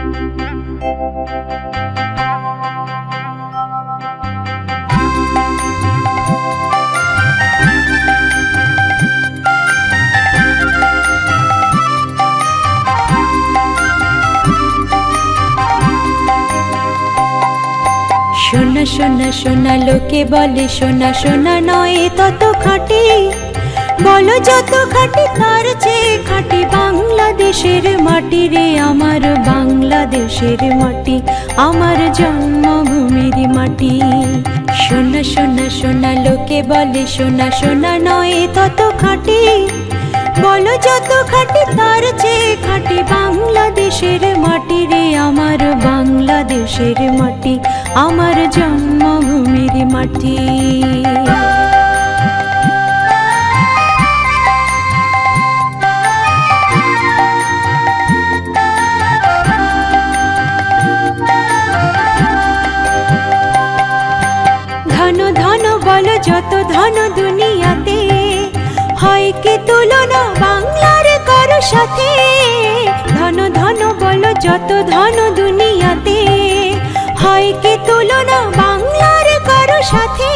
সোনা সোনা সোনা লোকে বলে সোনা সোনা নয় তত খাঁটি, বলো যত খাঁটি তার চেয়ে খাঁটি বাংলাদেশের মাটি রে আমার বাংলাদেশের মাটি, আমার জন্মভূমির মাটি। সোনা সোনা সোনা লোকে বলে সোনা সোনা নয় তত খাঁটি, বলো যত খাঁটি তার চেয়ে খাঁটি বাংলাদেশের মাটি রে আমার বাংলাদেশের মাটি, আমার জন্মভূমির মাটি। ধন ধন বলো যত ধন দুনিয়াতে, হয় কি তুলনা বাংলার কারো সাথে? ধন ধন বলো যত ধন দুনিয়াতে, হয় কি তুলনা বাংলার কারো সাথে?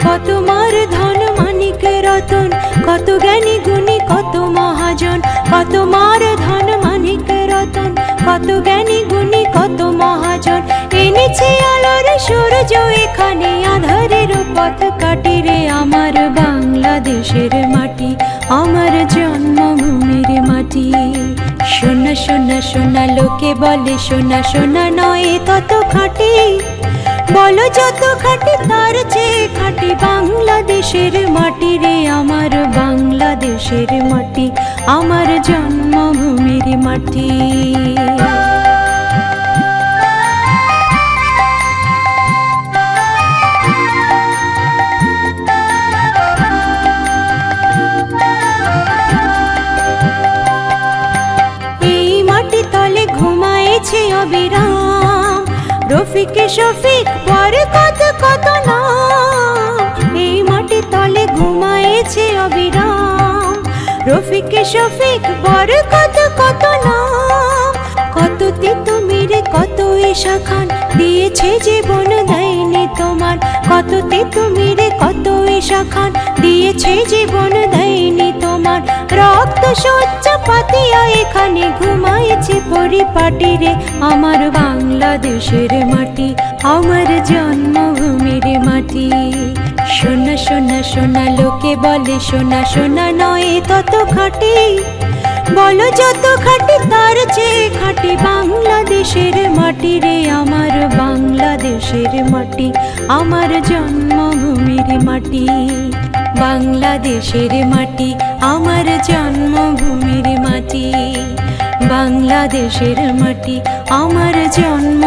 কত মার ধন মানিক রতন, কত জ্ঞানী গুণী কত মহাজন, কত মার ধন মানিক রতন, কত জ্ঞানী গুণী কত মহাজন, এনেছে আলোর সূর্য এখানে আঁধারের পথ কাটি রে আমার বাংলাদেশের মাটি, আমার জন্মভূমির মাটি। সোনা সোনা সোনা লোকে বলে সোনা সোনা নয় তত খাঁটি, বলো যত খাঁটি তার চেয়ে খাঁটি বাংলাদেশের মাটি রে আমার বাংলাদেশের মাটি, আমার জন্মভূমির মাটি। অবিরাম রফিক শফিক বরকত কত নাম, এই মাটি তলে ঘুমায়েছে অবিরাম রফিক শফিক বরকত কত নাম। কত তিতুমির কত ঈশা খান দিয়েছে জীবন দেয়নি তোমার, কত তিতুমির কত ঈশা খান দিয়েছে জীবন দেয়নি তোমার। রক্ত শয্যা পাতিয়া এখানে ঘুমায়েছে পরিপাটি রে আমার বাংলাদেশের মাটি, আমার জন্মভূমির মাটি। সোনা সোনা সোনা লোকে বলে সোনা সোনা নয় তত খাঁটি, বলো যত খাঁটি তার চেয়ে খাঁটি বাংলাদেশের মাটি রে আমার বাংলাদেশের মাটি, আমার জন্মভূমির মাটি। বাংলাদেশের মাটি আমার জন্মভূমির মাটি, বাংলাদেশের মাটি আমার জন্ম